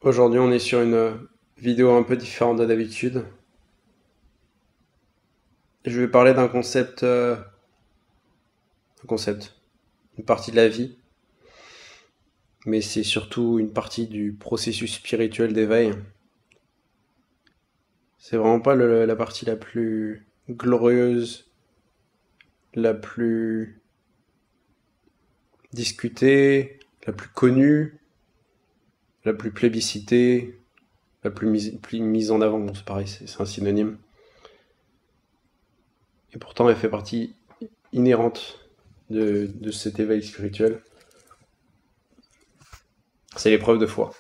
Aujourd'hui, on est sur une vidéo un peu différente de d'habitude. Je vais parler d'un concept, une partie de la vie, mais c'est surtout une partie du processus spirituel d'éveil. C'est vraiment pas la partie la plus glorieuse, la plus discutée, la plus connue, la plus plébiscitée, la plus mise en avant. Bon, c'est pareil, c'est un synonyme. Et pourtant, elle fait partie inhérente de cet éveil spirituel. C'est l'épreuve de foi.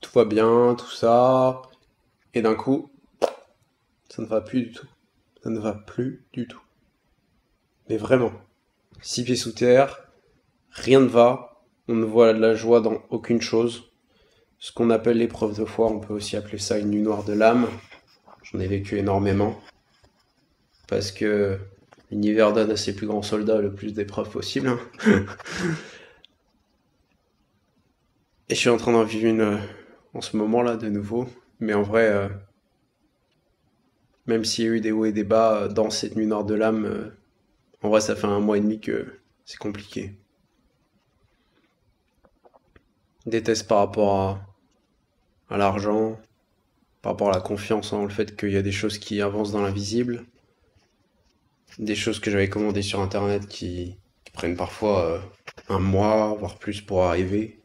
Tout va bien, tout ça, et d'un coup, ça ne va plus du tout. Ça ne va plus du tout. Mais vraiment, 6 pieds sous terre, rien ne va, on ne voit de la joie dans aucune chose. Ce qu'on appelle l'épreuve de foi, on peut aussi appeler ça une nuit noire de l'âme. J'en ai vécu énormément, parce que l'univers donne à ses plus grands soldats le plus d'épreuves possible. Et je suis en train d'en vivre une en ce moment-là de nouveau. Mais en vrai, même s'il y a eu des hauts et des bas dans cette nuit noire de l'âme, en vrai, ça fait 1 mois et demi que c'est compliqué. Des tests par rapport à l'argent, par rapport à la confiance en le fait qu'il y a des choses qui avancent dans l'invisible, des choses que j'avais commandées sur internet qui prennent parfois 1 mois, voire plus pour arriver.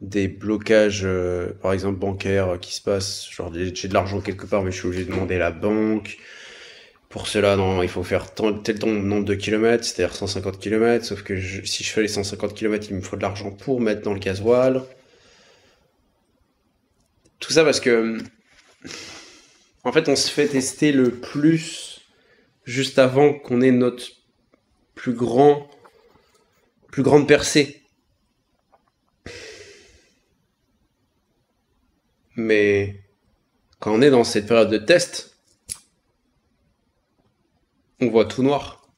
Des blocages, par exemple bancaires, qui se passent, genre j'ai de l'argent quelque part mais je suis obligé de demander à la banque. Pour cela, non, il faut faire tel nombre de kilomètres, c'est-à-dire 150 kilomètres, sauf que si je fais les 150 kilomètres, il me faut de l'argent pour mettre dans le gasoil. Tout ça parce que, en fait, on se fait tester le plus juste avant qu'on ait notre plus grand, plus grande percée. Mais quand on est dans cette période de test, on voit tout noir.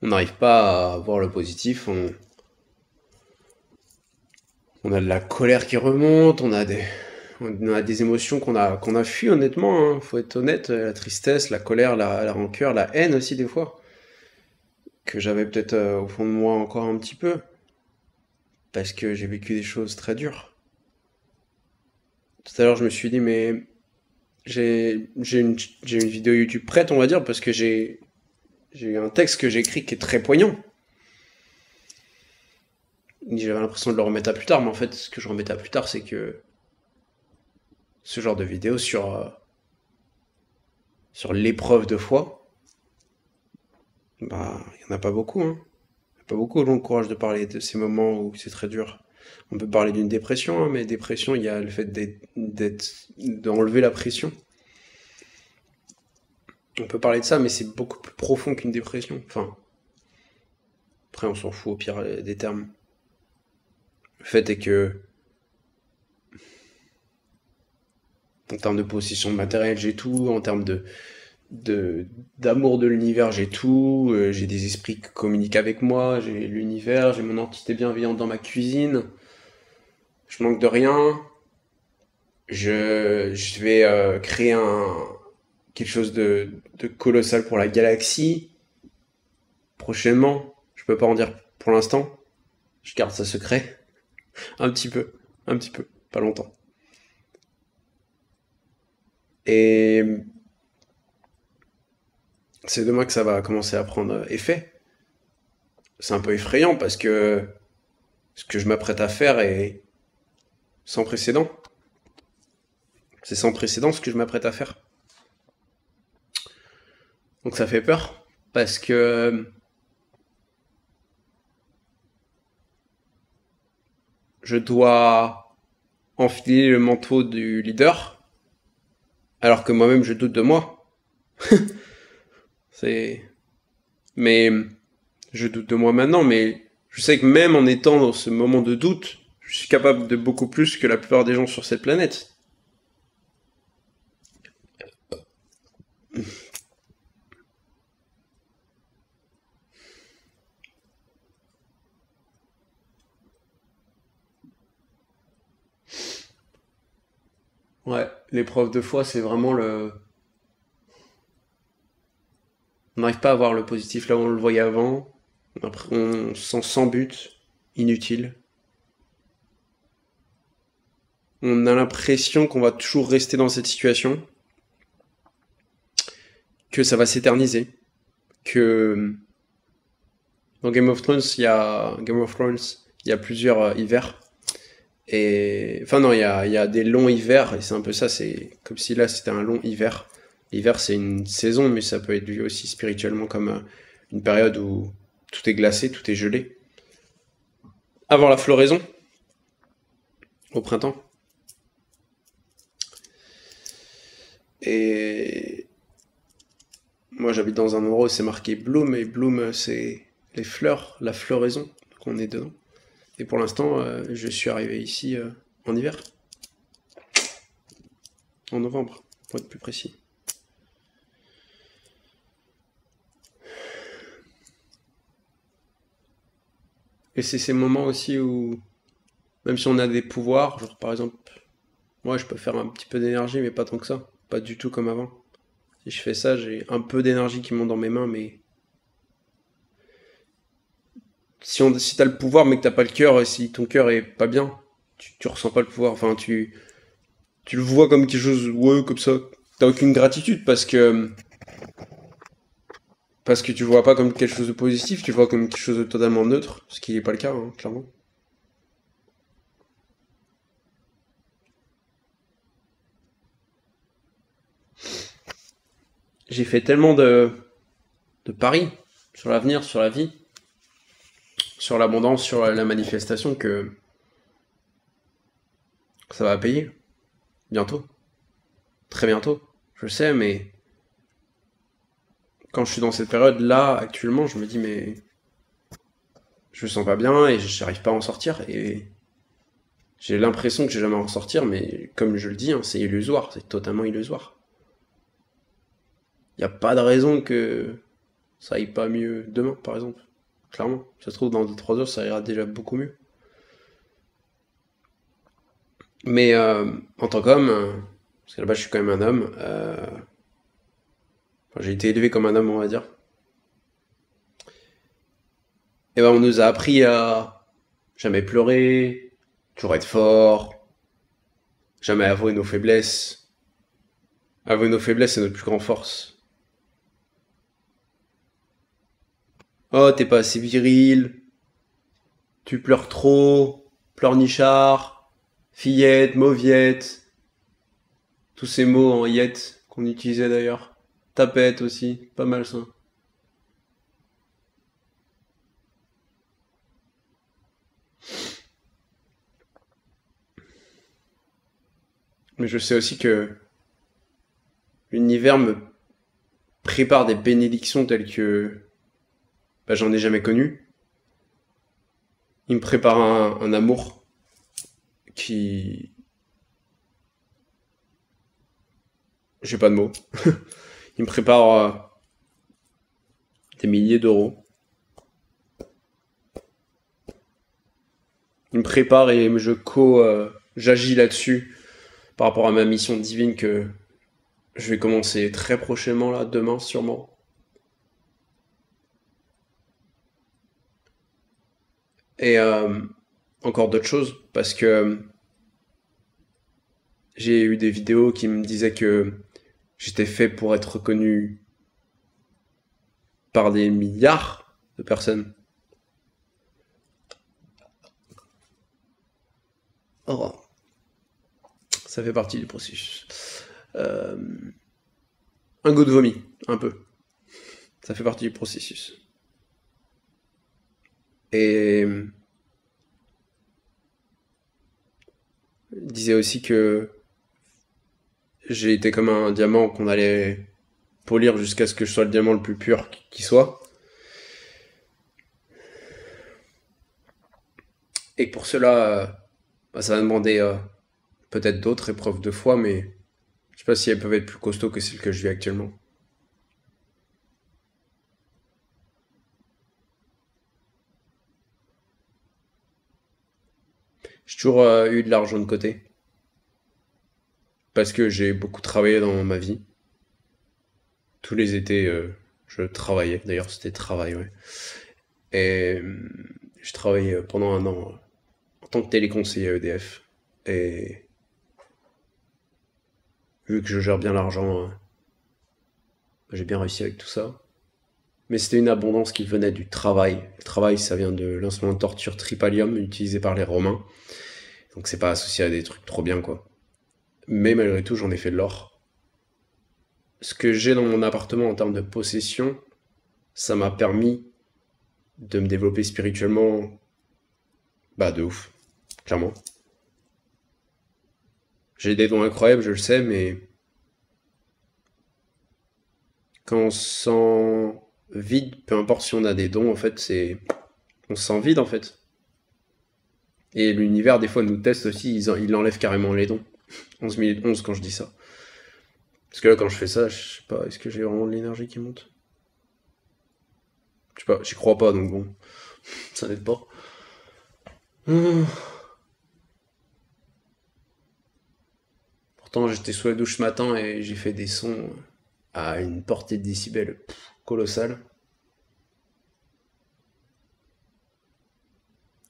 On n'arrive pas à voir le positif, on a de la colère qui remonte, on a des émotions qu'on a fui honnêtement, hein. Faut être honnête, la tristesse, la colère, la rancœur, la haine aussi des fois, que j'avais peut-être au fond de moi encore un petit peu, parce que j'ai vécu des choses très dures. Tout à l'heure je me suis dit mais j'ai une vidéo YouTube prête on va dire, parce que j'ai eu un texte que j'ai écrit qui est très poignant. J'avais l'impression de le remettre à plus tard, mais en fait ce que je remettais à plus tard c'est que ce genre de vidéo sur l'épreuve de foi, bah, il n'y en a pas beaucoup, hein. Il n'y a pas beaucoup qui ont le courage de parler de ces moments où c'est très dur. On peut parler d'une dépression, hein, mais dépression, il y a le fait d'enlever la pression. On peut parler de ça, mais c'est beaucoup plus profond qu'une dépression. Enfin, après, on s'en fout au pire des termes. Le fait est que, en termes de possession de matériel, j'ai tout. En termes d'amour de l'univers, j'ai tout. J'ai des esprits qui communiquent avec moi. J'ai l'univers. J'ai mon entité bienveillante dans ma cuisine. Je manque de rien. Je vais créer quelque chose de colossal pour la galaxie prochainement. Je peux pas en dire pour l'instant. Je garde ça secret. Un petit peu. Un petit peu. Pas longtemps. Et c'est demain que ça va commencer à prendre effet. C'est un peu effrayant parce que ce que je m'apprête à faire est sans précédent. C'est sans précédent ce que je m'apprête à faire. Donc ça fait peur parce que je dois enfiler le manteau du leader alors que moi-même je doute de moi. C'est mais je doute de moi maintenant, mais je sais que même en étant dans ce moment de doute, je suis capable de beaucoup plus que la plupart des gens sur cette planète. l'épreuve de foi, c'est vraiment le... On n'arrive pas à voir le positif là où on le voyait avant. Après, on se sent sans but, inutile. On a l'impression qu'on va toujours rester dans cette situation, que ça va s'éterniser, que dans Game of Thrones, il y a plusieurs hivers. Et enfin non, il y a des longs hivers et c'est un peu ça. C'est comme si là c'était un long hiver. L'hiver c'est une saison, mais ça peut être vu aussi spirituellement comme une période où tout est glacé, tout est gelé. Avant la floraison, au printemps. Et moi j'habite dans un endroit où c'est marqué Bloom, et Bloom c'est les fleurs, la floraison, donc on est dedans. Et pour l'instant, je suis arrivé ici en hiver, en novembre, pour être plus précis. Et c'est ces moments aussi où, même si on a des pouvoirs, genre par exemple, moi je peux faire un petit peu d'énergie, mais pas tant que ça. Pas du tout comme avant. Si je fais ça, j'ai un peu d'énergie qui monte dans mes mains, mais si t'as le pouvoir mais que t'as pas le cœur, si ton cœur est pas bien, tu ressens pas le pouvoir. Enfin, tu le vois comme quelque chose, ouais, comme ça. T'as aucune gratitude parce que tu le vois pas comme quelque chose de positif, tu le vois comme quelque chose de totalement neutre, ce qui n'est pas le cas, hein, clairement. J'ai fait tellement de paris sur l'avenir, sur la vie, sur l'abondance, sur la manifestation que ça va payer. Bientôt. Très bientôt. Je sais, mais quand je suis dans cette période-là, actuellement, je me dis, mais je me sens pas bien et j'arrive pas à en sortir. Et j'ai l'impression que j'ai jamais à en sortir, mais comme je le dis, hein, c'est illusoire, c'est totalement illusoire. Il n'y a pas de raison que ça aille pas mieux demain, par exemple. Clairement. Ça se trouve, dans 2-3 heures, ça ira déjà beaucoup mieux. Mais en tant qu'homme, parce que là-bas je suis quand même un homme, enfin, j'ai été élevé comme un homme, on va dire, et ben on nous a appris à jamais pleurer, toujours être fort, jamais avouer nos faiblesses. Avouer nos faiblesses, c'est notre plus grande force. Oh, t'es pas assez viril, tu pleures trop, pleurnichard, fillette, mauviette, tous ces mots en yette qu'on utilisait d'ailleurs. Tapette aussi, pas mal ça. Mais je sais aussi que l'univers me prépare des bénédictions telles que bah, j'en ai jamais connu. Il me prépare un amour qui... J'ai pas de mots. Il me prépare des milliers d'euros. Il me prépare et j'agis là-dessus par rapport à ma mission divine que je vais commencer très prochainement, là, demain sûrement. Et encore d'autres choses, parce que j'ai eu des vidéos qui me disaient que j'étais fait pour être reconnu par des milliards de personnes. Oh, ça fait partie du processus. Euh, un goût de vomi, un peu. Ça fait partie du processus. Et il disait aussi que j'ai été comme un diamant qu'on allait polir jusqu'à ce que je sois le diamant le plus pur qui soit. Et pour cela, bah, ça va demander peut-être d'autres épreuves de foi, mais je sais pas si elles peuvent être plus costauds que celles que je vis actuellement. J'ai toujours eu de l'argent de côté. parce que j'ai beaucoup travaillé dans ma vie. Tous les étés, je travaillais. D'ailleurs, c'était travail, ouais. Et je travaillais pendant un an en tant que téléconseiller à EDF. Et vu que je gère bien l'argent, j'ai bien réussi avec tout ça. Mais c'était une abondance qui venait du travail. Le travail, ça vient de l'instrument de torture tripalium utilisé par les Romains. Donc c'est pas associé à des trucs trop bien, quoi. Mais malgré tout, j'en ai fait de l'or. Ce que j'ai dans mon appartement en termes de possession, ça m'a permis de me développer spirituellement, bah de ouf, clairement. J'ai des dons incroyables, je le sais, mais quand on se sent vide, peu importe si on a des dons, en fait, on se sent vide, en fait. Et l'univers, des fois, nous teste aussi, il enlève carrément les dons. 11 minutes 11 quand je dis ça. Parce que là, quand je fais ça, je sais pas, est-ce que j'ai vraiment de l'énergie qui monte? Je sais pas, j'y crois pas, donc bon, ça n'aide pas. Hum. Pourtant, j'étais sous la douche ce matin et j'ai fait des sons à une portée de décibels colossale.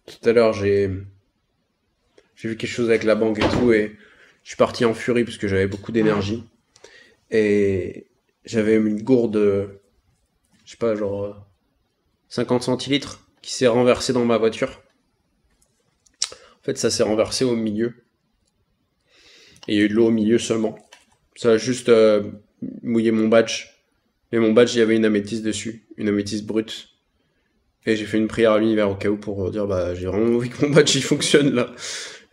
Tout à l'heure, j'ai vu quelque chose avec la banque et tout, et je suis parti en furie parce que j'avais beaucoup d'énergie. Et j'avais une gourde, je sais pas, genre 50 centilitres qui s'est renversée dans ma voiture. En fait, ça s'est renversé au milieu. Et il y a eu de l'eau au milieu seulement. Ça a juste mouillé mon badge. Mais mon badge, il y avait une améthyste dessus, une améthyste brute. Et j'ai fait une prière à l'univers au cas où pour dire bah j'ai vraiment envie que mon badge il fonctionne là.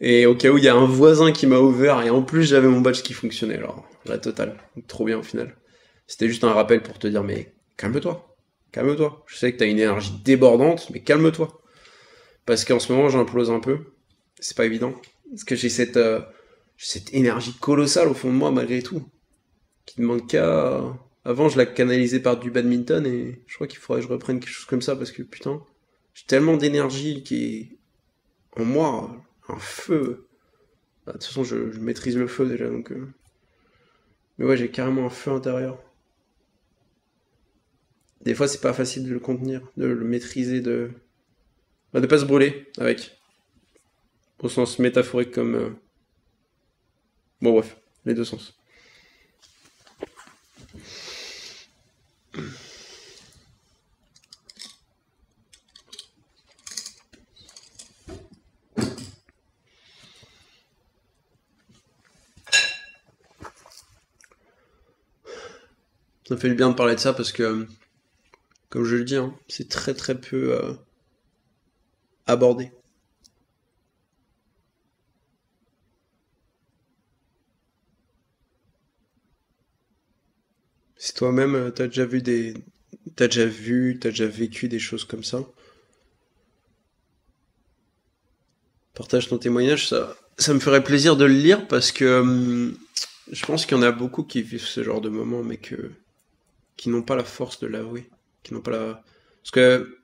Et au cas où il y a un voisin qui m'a ouvert et en plus j'avais mon badge qui fonctionnait, alors la totale. Donc, trop bien au final. C'était juste un rappel pour te dire mais calme-toi. Calme-toi. Je sais que t'as une énergie débordante, mais calme-toi. Parce qu'en ce moment j'implose un peu. C'est pas évident. Parce que j'ai cette énergie colossale au fond de moi malgré tout. Qui demande qu'à... Avant je la canalisais par du badminton et je crois qu'il faudrait que je reprenne quelque chose comme ça parce que putain, j'ai tellement d'énergie qui est en moi, un feu. Bah, de toute façon, je maîtrise le feu déjà, donc. Mais ouais, j'ai carrément un feu intérieur. Des fois, c'est pas facile de le contenir, de le maîtriser, de pas se brûler avec. Au sens métaphorique comme. Bon, bref, les deux sens. Ça fait du bien de parler de ça parce que, comme je le dis, hein, c'est très très peu abordé. Si toi-même, t'as déjà vécu des choses comme ça, partage ton témoignage, ça me ferait plaisir de le lire parce que je pense qu'il y en a beaucoup qui vivent ce genre de moments, mais qui n'ont pas la force de l'avouer, qui n'ont pas la... Parce que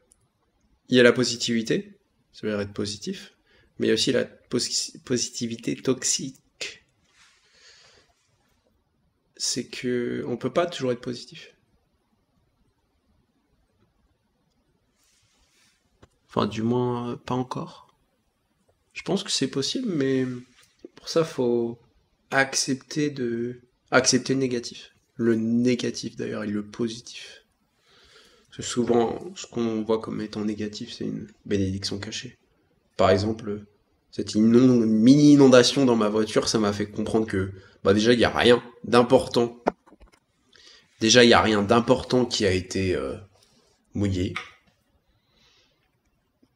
il y a la positivité, ça veut dire être positif, mais il y a aussi la positivité toxique. C'est que on peut pas toujours être positif. Enfin, du moins, pas encore. Je pense que c'est possible, mais pour ça, faut accepter le négatif. Le négatif d'ailleurs et le positif. Parce que souvent, ce qu'on voit comme étant négatif, c'est une bénédiction cachée. Par exemple, cette mini inondation dans ma voiture, ça m'a fait comprendre que, bah déjà, il n'y a rien d'important. Déjà, il n'y a rien d'important qui a été mouillé.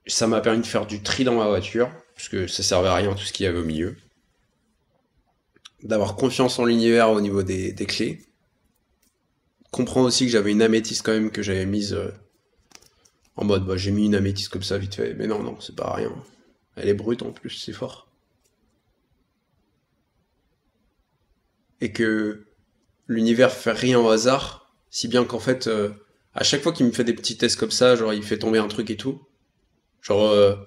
Ça m'a permis de faire du tri dans ma voiture, parce que ça servait à rien tout ce qu'il y avait au milieu. D'avoir confiance en l'univers au niveau des clés. Comprendre aussi que j'avais une améthyste quand même que j'avais mise en mode bah j'ai mis une améthyste comme ça vite fait. Mais non, non, c'est pas rien. Elle est brute en plus, c'est fort. Et que l'univers fait rien au hasard, si bien qu'en fait, à chaque fois qu'il me fait des petits tests comme ça, genre il fait tomber un truc et tout, genre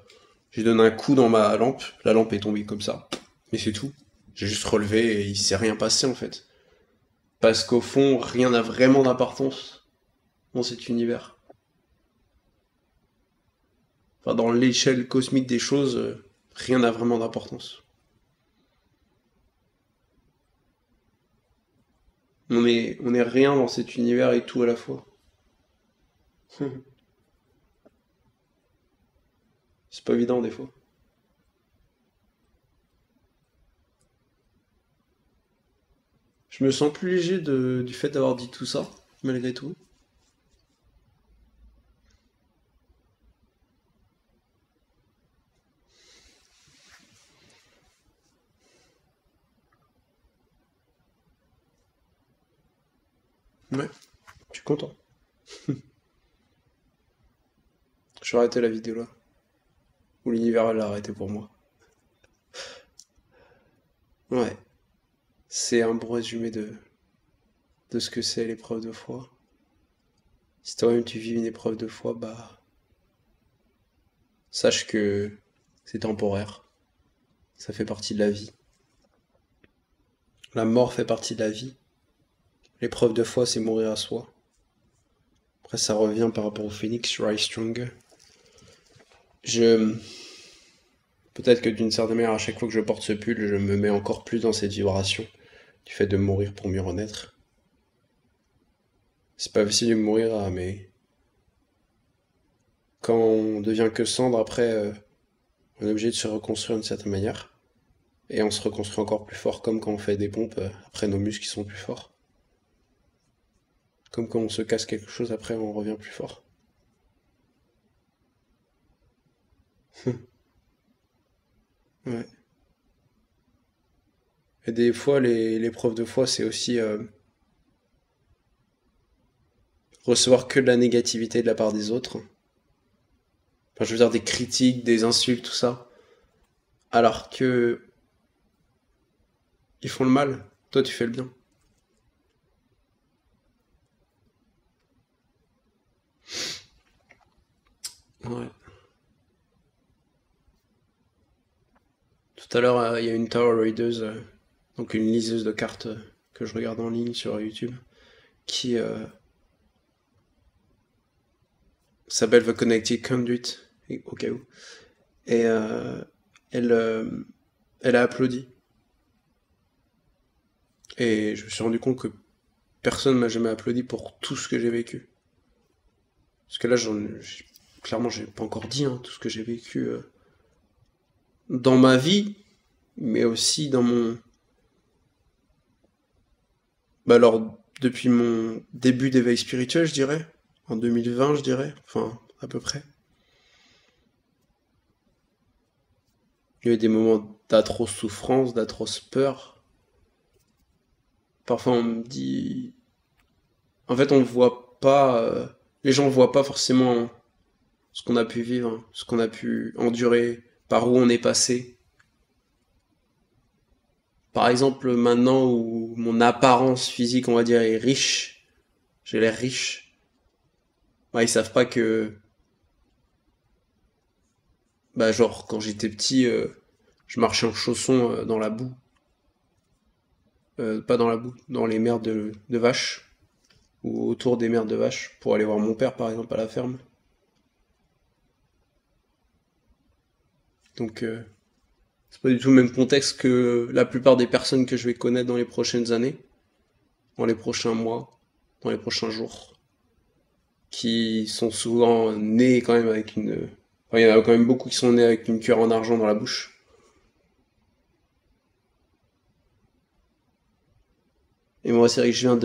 j'ai donné un coup dans ma lampe, la lampe est tombée comme ça, mais c'est tout. J'ai juste relevé et il s'est rien passé en fait. Parce qu'au fond, rien n'a vraiment d'importance dans cet univers. Enfin, dans l'échelle cosmique des choses, rien n'a vraiment d'importance. On est rien dans cet univers et tout à la fois. C'est pas évident des fois. Je me sens plus léger du fait d'avoir dit tout ça, malgré tout. Ouais, je suis content. Je vais arrêter la vidéo là. Ou l'univers l'a arrêté pour moi. Ouais, c'est un bon résumé de ce que c'est l'épreuve de foi. Si toi-même tu vis une épreuve de foi, bah, sache que c'est temporaire. Ça fait partie de la vie. La mort fait partie de la vie. L'épreuve de foi, c'est mourir à soi. Après, ça revient par rapport au phénix, Rise Stronger. Je... Peut-être que d'une certaine manière, à chaque fois que je porte ce pull, je me mets encore plus dans cette vibration du fait de mourir pour mieux renaître. C'est pas facile de mourir, mais quand on devient que cendre, après, on est obligé de se reconstruire d'une certaine manière. Et on se reconstruit encore plus fort, comme quand on fait des pompes, après nos muscles qui sont plus forts. Comme quand on se casse quelque chose, après on revient plus fort. Ouais. Et des fois, l'épreuve de foi, c'est aussi recevoir que de la négativité de la part des autres. Enfin, je veux dire des critiques, des insultes, tout ça. Alors que ils font le mal, toi tu fais le bien. Ouais. Tout à l'heure, il y a une Tower Readers, donc une liseuse de cartes que je regarde en ligne sur YouTube, qui s'appelle The Connected Conduit, au cas où. Et elle, elle a applaudi. Et je me suis rendu compte que personne m'a jamais applaudi pour tout ce que j'ai vécu. Parce que là, clairement, j'ai pas encore dit tout ce que j'ai vécu dans ma vie, mais aussi dans mon. Bah alors, depuis mon début d'éveil spirituel, je dirais, en 2020, je dirais, enfin, à peu près. Il y a eu des moments d'atroce souffrance, d'atroce peur. Parfois, on me dit. En fait, on voit pas. Les gens voient pas forcément ce qu'on a pu vivre, ce qu'on a pu endurer, par où on est passé. Par exemple, maintenant où mon apparence physique, on va dire, est riche, j'ai l'air riche, bah, ils savent pas que, bah, genre, quand j'étais petit, je marchais en chaussons dans la boue. Pas dans la boue, dans les mers de vaches, ou autour des mers de vaches, pour aller voir mon père, par exemple, à la ferme. Donc, c'est pas du tout le même contexte que la plupart des personnes que je vais connaître dans les prochaines années, dans les prochains mois, dans les prochains jours, qui sont souvent nés quand même avec une. Enfin, il y en a quand même beaucoup qui sont nés avec une cuillère en argent dans la bouche. Et moi, c'est vrai que je viens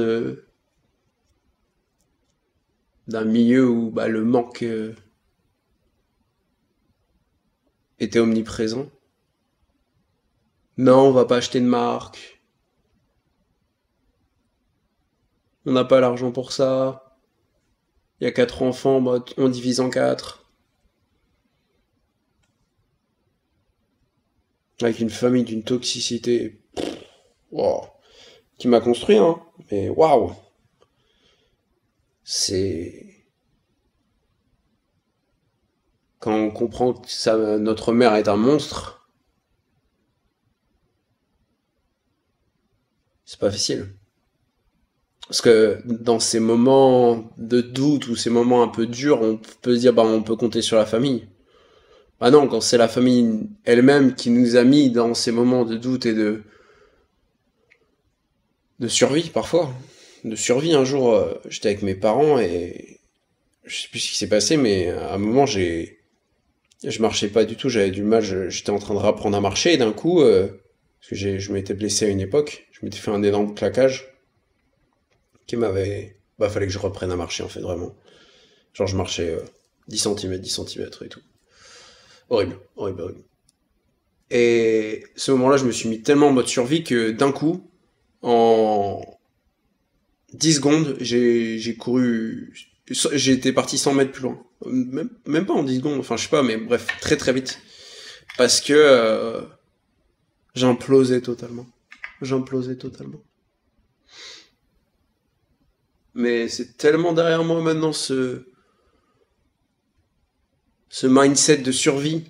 d'un milieu où bah, le manque était omniprésent. Non, on va pas acheter de marque. On n'a pas l'argent pour ça. Il y a 4 enfants, bah, on divise en 4. Avec une famille d'une toxicité. Wow. Qui m'a construit, hein. Mais waouh. C'est. Quand on comprend que notre mère est un monstre, c'est pas facile. Parce que dans ces moments de doute ou ces moments un peu durs, on peut se dire, bah, on peut compter sur la famille. Bah non, quand c'est la famille elle-même qui nous a mis dans ces moments de doute et de survie, parfois. De survie, un jour, j'étais avec mes parents et je sais plus ce qui s'est passé, mais à un moment, je marchais pas du tout, j'avais du mal, j'étais en train de rapprendre à marcher et d'un coup, parce que je m'étais blessé à une époque, je m'étais fait un énorme claquage qui m'avait... Bah, fallait que je reprenne à marcher, en fait, vraiment. Genre, je marchais 10 cm, 10 cm et tout. Horrible, horrible, horrible. Et ce moment-là, je me suis mis tellement en mode survie que d'un coup, en 10 secondes, j'ai couru... J'ai été parti 100 mètres plus loin. Même pas en 10 secondes, enfin, je sais pas, mais bref, très très vite. Parce que j'implosais totalement. J'implosais totalement. Mais c'est tellement derrière moi maintenant ce mindset de survie.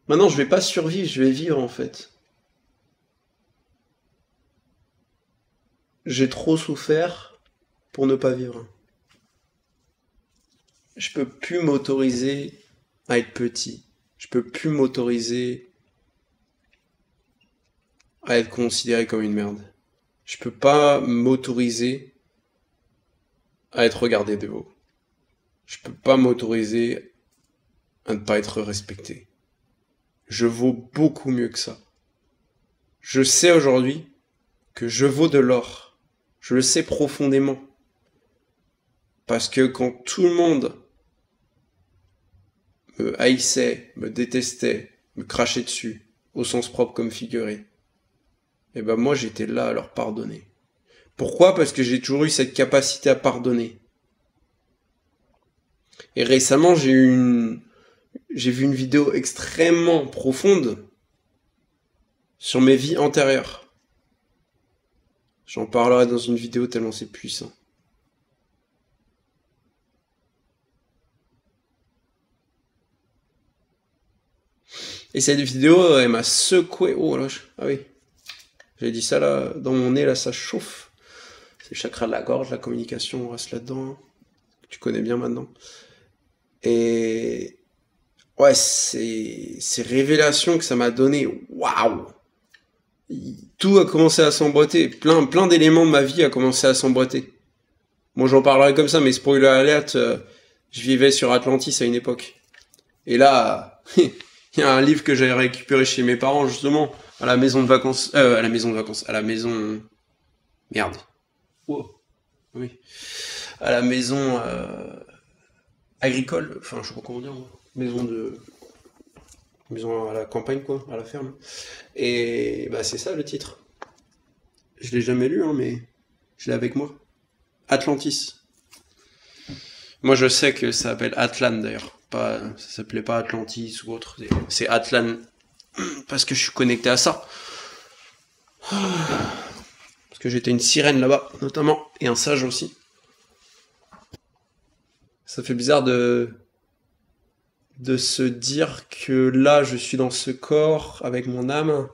Maintenant, je vais pas survivre, je vais vivre en fait. J'ai trop souffert pour ne pas vivre. Je peux plus m'autoriser à être petit. Je peux plus m'autoriser à être considéré comme une merde. Je peux pas m'autoriser à être regardé de haut. Je peux pas m'autoriser à ne pas être respecté. Je vaux beaucoup mieux que ça. Je sais aujourd'hui que je vaux de l'or. Je le sais profondément. Parce que quand tout le monde me haïssait, me détestait, me crachait dessus, au sens propre comme figuré, et ben moi j'étais là à leur pardonner. Pourquoi? Parce que j'ai toujours eu cette capacité à pardonner. Et récemment j'ai vu une vidéo extrêmement profonde sur mes vies antérieures. J'en parlerai dans une vidéo tellement c'est puissant. Et cette vidéo, elle m'a secoué. Oh là, ah oui. J'ai dit ça là, dans mon nez, là, ça chauffe. C'est le chakra de la gorge, la communication, on reste là-dedans. Tu connais bien maintenant. Et ouais, ces révélations que ça m'a donné, waouh! Tout a commencé à s'emboîter. Plein d'éléments de ma vie a commencé à s'emboîter. Bon, j'en parlerai comme ça, mais spoiler alert, je vivais sur Atlantis à une époque. Et là, il y a un livre que j'avais récupéré chez mes parents, justement, à la maison de vacances, à la maison, merde. Wow. Oui. À la maison, agricole, enfin, je sais pas comment dire, maison à la campagne, quoi, à la ferme. Et, bah, c'est ça, le titre. Je l'ai jamais lu, hein, mais je l'ai avec moi. Atlantis. Moi, je sais que ça s'appelle Atlan, d'ailleurs. Pas, ça s'appelait pas Atlantis ou autre. C'est Atlan. Parce que je suis connecté à ça. Parce que j'étais une sirène là-bas, notamment. Et un sage aussi. Ça fait bizarre de se dire que là, je suis dans ce corps avec mon âme,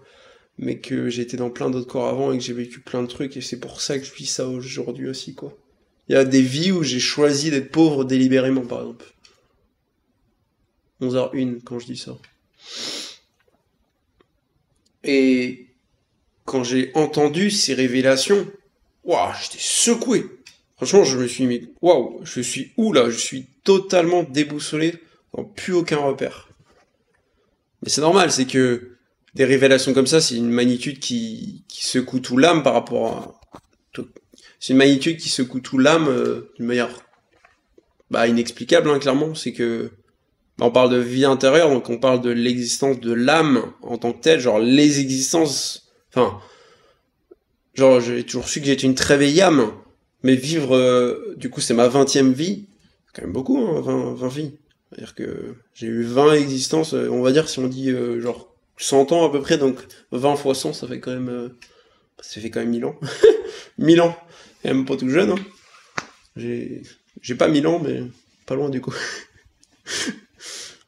mais que j'étais dans plein d'autres corps avant et que j'ai vécu plein de trucs. Et c'est pour ça que je vis ça aujourd'hui aussi, quoi. Il y a des vies où j'ai choisi d'être pauvre délibérément, par exemple. 11h01 quand je dis ça. Et quand j'ai entendu ces révélations, waouh, j'étais secoué. Franchement, je me suis mis, waouh, je suis où là? Je suis totalement déboussolé, plus aucun repère. Mais c'est normal, c'est que des révélations comme ça, c'est une magnitude qui secoue tout l'âme par rapport à... C'est une magnitude qui secoue tout l'âme d'une manière inexplicable, hein, clairement. C'est que on parle de vie intérieure, donc on parle de l'existence de l'âme en tant que telle, genre les existences... Enfin, genre j'ai toujours su que j'étais une très vieille âme, mais vivre... du coup, c'est ma 20e vie. C'est quand même beaucoup, hein, 20 vies. C'est-à-dire que j'ai eu 20 existences, on va dire, si on dit genre 100 ans à peu près, donc 20 fois 100, ça fait quand même... ça fait quand même 1000 ans. 1000 ans. Et même pas tout jeune, hein. J'ai pas 1000 ans, mais pas loin du coup.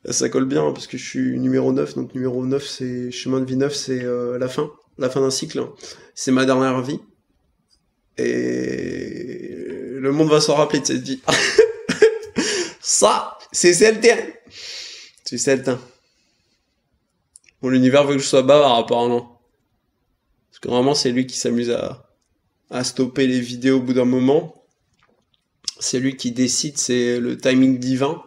Ça colle bien, parce que je suis numéro 9, donc numéro 9, c'est chemin de vie 9, c'est la fin d'un cycle. C'est ma dernière vie. Et le monde va s'en rappeler de cette vie. Ça, c'est certain. C'est certain. Bon, l'univers veut que je sois bavard, apparemment. Parce que vraiment, c'est lui qui s'amuse à stopper les vidéos au bout d'un moment. C'est lui qui décide, c'est le timing divin.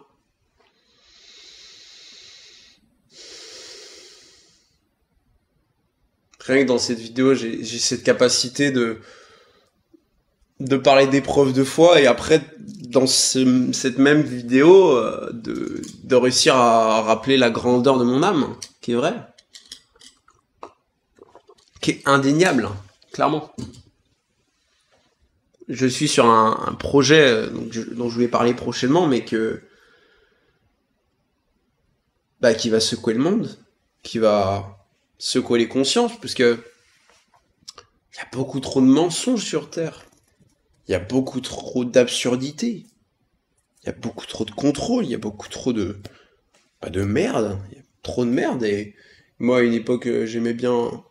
Rien que dans cette vidéo, j'ai cette capacité de parler d'épreuves de foi et après, dans cette même vidéo, de réussir à rappeler la grandeur de mon âme, qui est vrai, qui est indéniable, clairement. Je suis sur un projet dont je vais parler prochainement, mais qui va secouer le monde, qui va secouer les consciences, parce que il y a beaucoup trop de mensonges sur Terre. Il y a beaucoup trop d'absurdités. Il y a beaucoup trop de contrôle. Il y a beaucoup trop de merde. Il y a trop de merde. Et moi, à une époque, j'aimais bien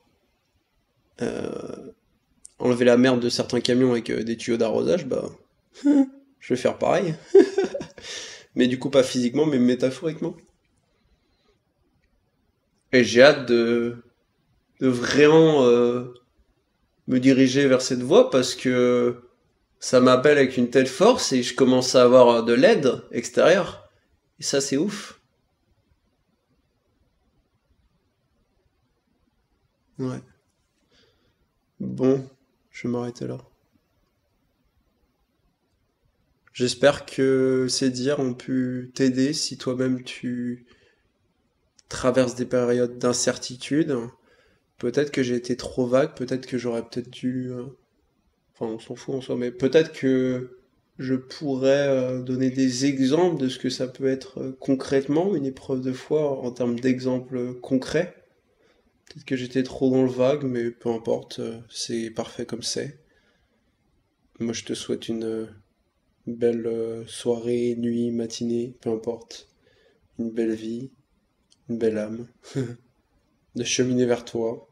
enlever la merde de certains camions avec des tuyaux d'arrosage. Je vais faire pareil. Mais du coup, pas physiquement, mais métaphoriquement. Et j'ai hâte de vraiment me diriger vers cette voie parce que ça m'appelle avec une telle force et je commence à avoir de l'aide extérieure. Et ça, c'est ouf. Ouais. Bon, je vais m'arrêter là. J'espère que ces dires ont pu t'aider si toi-même tu traverses des périodes d'incertitude. Peut-être que j'ai été trop vague, peut-être que j'aurais peut-être dû... Enfin, on s'en fout en soi, mais peut-être que je pourrais donner des exemples de ce que ça peut être concrètement, une épreuve de foi, en termes d'exemples concrets. Peut-être que j'étais trop dans le vague, mais peu importe, c'est parfait comme c'est. Moi, je te souhaite une belle soirée, nuit, matinée, peu importe. Une belle vie, une belle âme, de cheminer vers toi.